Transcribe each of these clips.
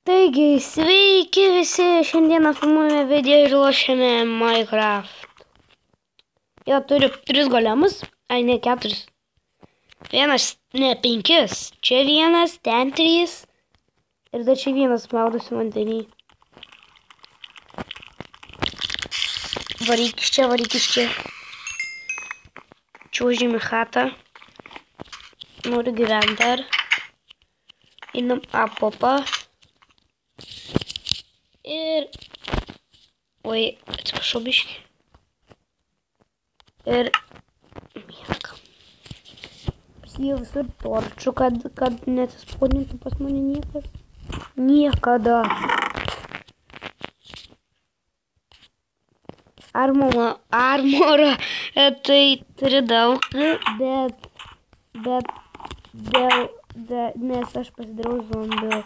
Taigi, sveiki visi, šiandieną filmuojame video ir lošiame Minecraft. Jo, turiu 3 golemus, ai ne 4. Vienas, ne 5, čia vienas, ten 3 ir dar čia vienas maudosi vandenį. Varyk iš čia. Čiuožim į chatą. Noriu gyventi dar. Einam apopą. Ir... Oi, atsiprašau biškį. Ir... Miega. Pasidėjau visur torčių, kad neatsispodintų pas mane niekas. Niekada. Armorą. Tai turi daug, nes aš pasidarau zombių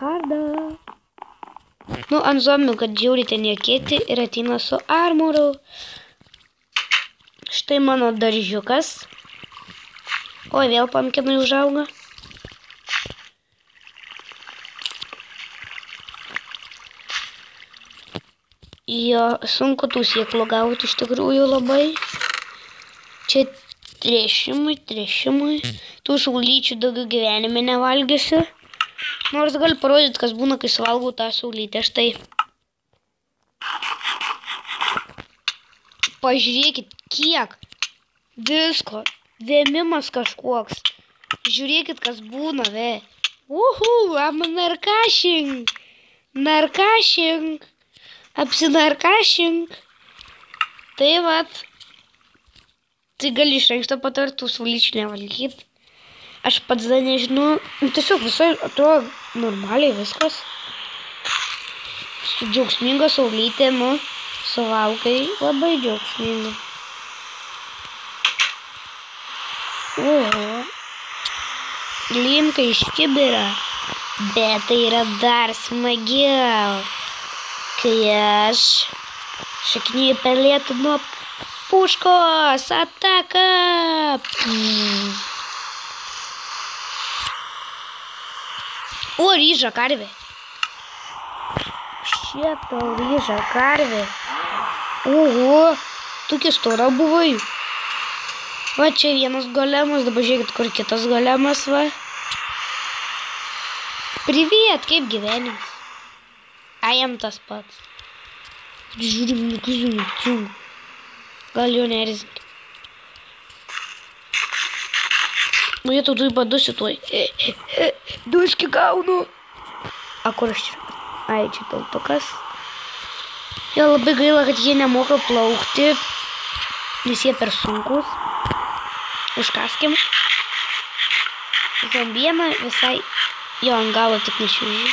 hardą. Nu, ant zombių, kad žiūri ten jokėti ir ateina su armoru. Štai mano daržiukas. O, vėl pumpkinai užauga. Jo, sunku tų sėklų gauti iš tikrųjų labai. Čia tręšimui. Tų saulyčių daugiau gyvenime nevalgysiu. Nors galiu parodyti, kas būna, kai suvalgau tą saulytę. Štai. Pažiūrėkit, kiek visko. Vėmimas kažkoks. Žiūrėkit, kas būna, ve. I'm narkashing. Apsinarkashing. Tai vat. Tai gali iš anksto patartų saulyčių nevalgyti. Aš pats dar nežinau. Tiesiog visai atrodo normaliai viskas. Su džiaugsminga saulytė, nu, suvalgai labai džiaugsminga. Oho. Linka iš kibirą. Bet tai yra dar smagiau. Kai aš šaknyju pelėtų nuo puškos. Ataka! O, ryža karvė. Šitą ryža karvė. Oho, tokia stora buvai. Va, čia vienas golemas, dabar žiūrėkit, kur kitas golemas, va. Priviet, kaip gyvenimas. Jam tas pats. Žiūrim, nukizim. Gal jau nerizink. Nu, jie tau padusiu tuoj. Duškį gaunu. A, kur aš čia? Ai, čia peltukas. Jie labai gaila, kad jie nemoka plaukti. Nes jie per sunkus. Užkaskim. Zombieną visai jo ant galo tik nešiūžiu.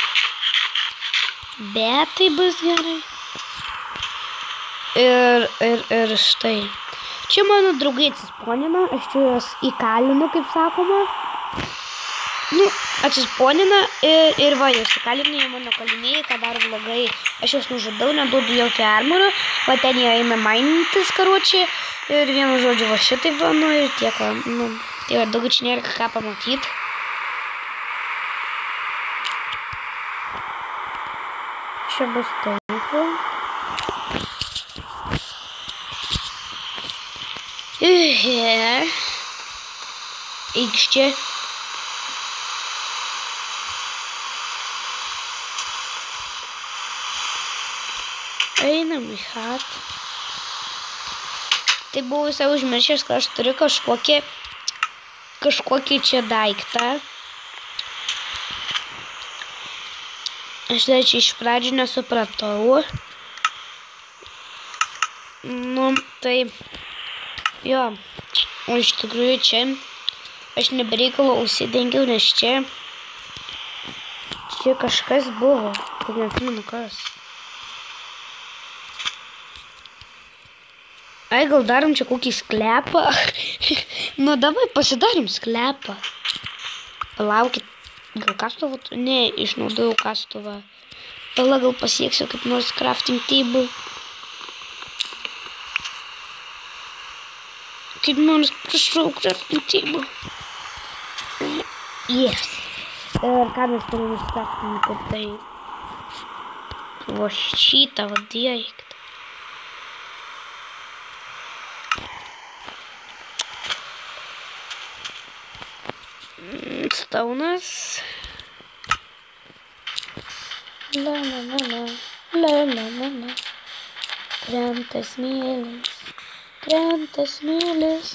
Bet tai bus gerai. Ir štai. Čia mano draugai atsisponina, aš čia juos įkalinu, kaip sakoma. Nu, atsisponina ir va, juos įkalinu, jie mano kaliniai, ką daro blogai. Aš juos nužudau, neduodu jokio armoro, va ten jie eina mainytis, karočiai. Ir vienu žodžiu, va šitaip va, nu ir tiek, va, nu, tai va, daugiau čia nėra ką pamatyti. Čia bus taip, va. Eik čia. Einam į chatą. Tai buvau visai užmiršęs, kad aš turiu kažkokį čia daiktą. Aš dar čia iš pradžių nesupratau. Nu, tai... Jo, o iš tikrųjų čia aš nebereikalo užsidengiau, nes čia kažkas buvo, kad neatsimenu kas. Ai, gal darom čia kokį sklepą? Nu, davai pasidarim sklepą. Palaukit, gal kastuvą? Ne, išnaudojau kastuvą. Pala, gal pasieksiu kaip nors crafting table. Kaip nors prašau crafting table. Yes. Ir ką mes turime nusikraftinti, tai Va šitą, va diekt. Staunas. La la la la. La la la la. Krenta smėlis.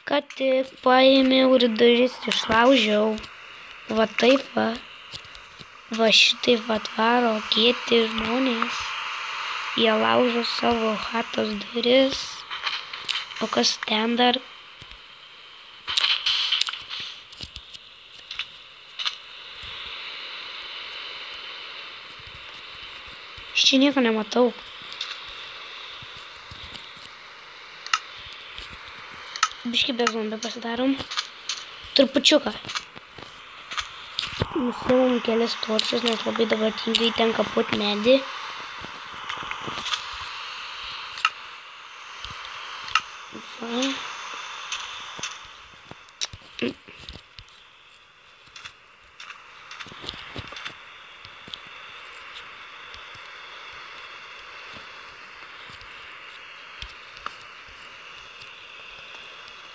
Ką tik paėmiau ir duris išlaužiau. Va taip va. Va šitaip atvaro kiti žmonės. Jie laužo savo chatos duris. O kas ten dar? Aš čia nieko nematau. Biškį be zombio pasidarom. Trupučiuką. Nusiimam kelias torčius, nes labai dabar tingai ten kapot medį. Va.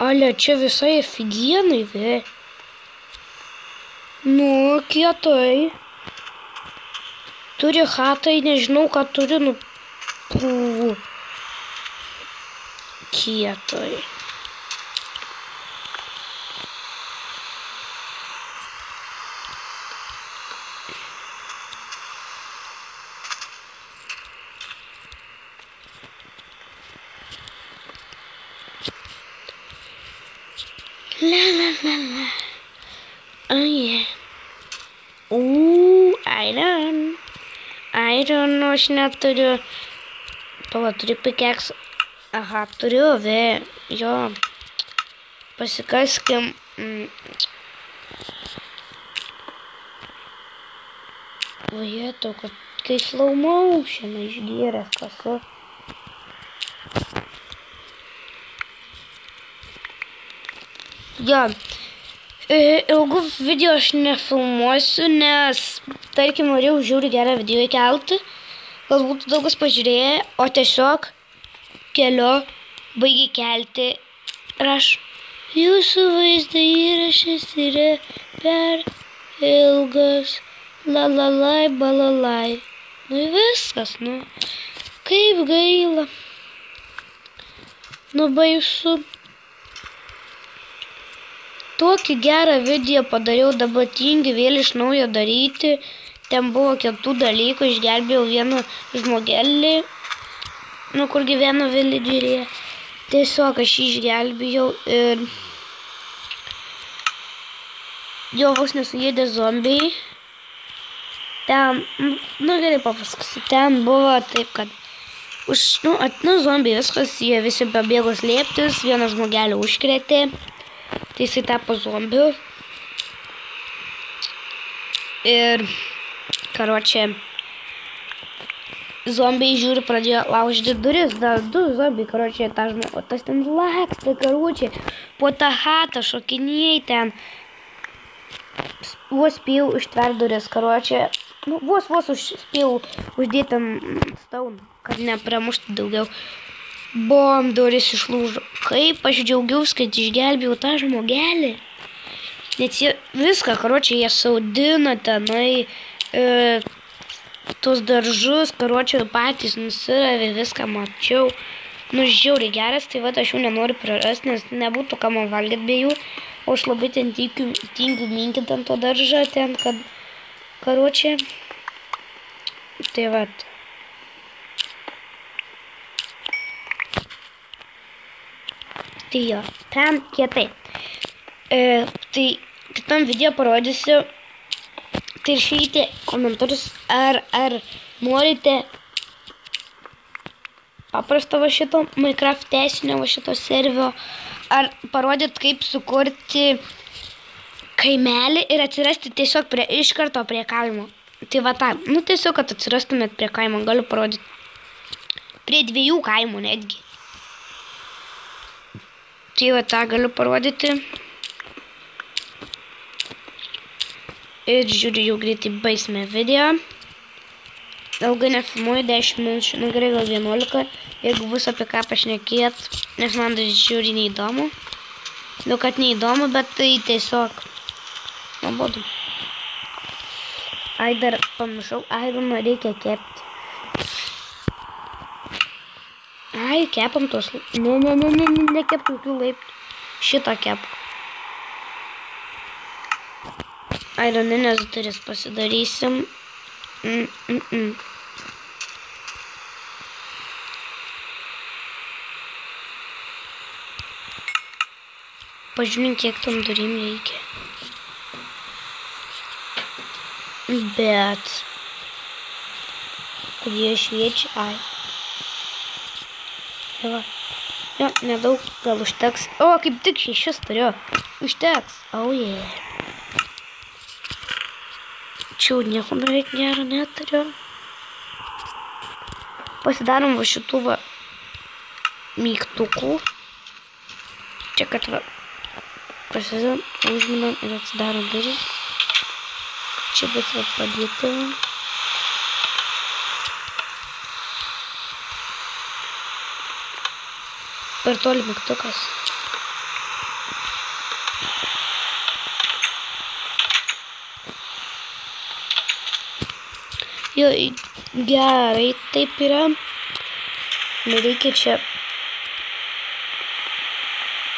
Ale, čia visai aфиgenai, ve. Nu, kietai. Turi chatai, nežinau, ką turi, nu, kietai. La la la la. Oh yeah. Iron. Iron, aš neturiu. Pala, turiu pickaxe. Aha, turiu, ve. Jo. Pasikaskim. Vajetau, kad kai slow motion išgėręs kasu. Jo, ilgų video aš nefilmuosiu, nes, tarkim, norėjau žiūri gerą video įkelti, galbūt daugas pažiūrėję, o tiesiog keliu baigi kelti ir aš jūsų vaizdo įrašas yra per ilgas, lalalai, balalai. Nu viskas, nu, kaip gaila, nu baisu. Tokį gerą video padariau, dabar tingi vėl iš naujo daryti. Ten buvo kitų dalykų, išgelbėjau vieną žmogelį, nu kur gyveno villidžeryje. Tiesiog aš jį išgelbėjau ir jo vos nesuėdė zombiai. Ten, nu gerai papasakosiu, ten buvo taip, kad zombiai viskas, jie visi pabėgo slėptis, vieną žmogelį užkrėtė. Tai jisai tapo zombiu. Ir, karočią, zombiai žiūri, pradėjo laužyti duris. Dar du zombiai, karočią, tas ten laksta, karočią, po tą chatą šokinėjai ten. Vos spėjau ištverti duris, karočią. Nu, vos spėjau uždėti ant stauno, kad nepramušti daugiau. Bom, duris išlūžo. Kaip aš džiaugiausi, kad išgelbėjau tą žmogelį. Net jie viską, karočią, jie saudina tenai, tos daržus, karočią, patys nusiravė, viską mačiau. Nu, žiauriai geras, tai vat aš jų nenoriu prarasti, nes nebūtų ką man valgyti be jų. O aš labai ten tingiu minkint ant to daržą, ten, kad, karočią, tai vat. Tai jo, ten kietai. Tai kitam video parodysiu. Tai rašykite komentarus, ar norite paprasto va šito Minecraft teisinio va šito servio, ar parodyt, kaip sukurti kaimelį ir atsirasti tiesiog iš karto prie kaimo. Tai va tą, nu tiesiog, kad atsirastumėt prie kaimo, galiu parodyti. Prie 2 kaimų netgi. Tai va tą galiu parodyti. Ir žiūriu, jau greitai baigsime video. ilgai nefilmuoju, 10 minučių, nu gerai, gal 11, jeigu bus apie ką pašnekėt, nes man dar žiūri neįdomu. Nu, kad neįdomu, bet tai tiesiog nuobodu. Ai, dar pamiršau, aironą reikia kepti. Ai, kepam tos, nekep tokių laiptų. Šitą kep. Aironinės duris pasidarysim. Pažiūrėm, kiek tam durim reikia. Bet kur jie šviečia, ai. Va. Jo, nedaug, gal užteks. O, kaip tik 6 turiu. Užteks. Oh, yeah. Čia nieko beveik gero neturiu. Pasidarom va šitų va mygtukų. Čia kad va prasidam, užminam ir atsidarom duris. Čia bus va padėti. Per toli mygtukas. Jo, gerai, taip yra. Nereikia čia.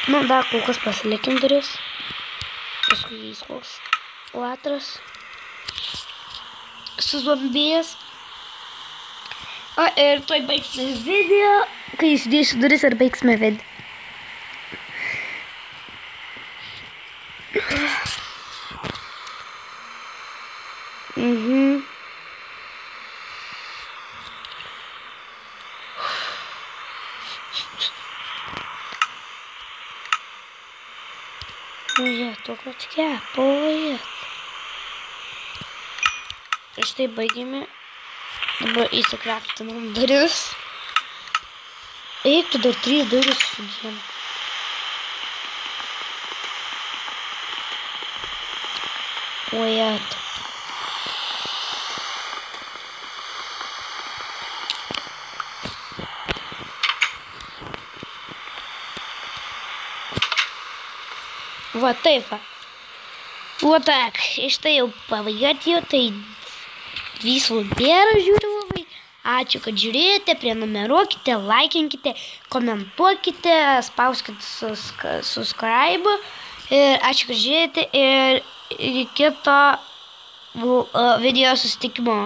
Nu, dar kol kas pasilikim duris. Paskui jais koks latras. Suzombėjęs. O, ir tuoj baigsime video. Kai išdėsiu duris ir baigsime video. Ojėtų, kad kepa, ojėtų. Ir štai baigėme. Dabar įsikraftinam duris. Eik, tu dar 3 duris su dieną. Ojėtų. Va taip va. Va tak. Ir štai jau pabaiga atėjo, tai viso gero žiūrovai. Ačiū, kad žiūrėjote, prenumeruokite, laikinkite, komentuokite, spauskite subscribe. Ir ačiū, kad žiūrėjote ir iki kito video susitikimo.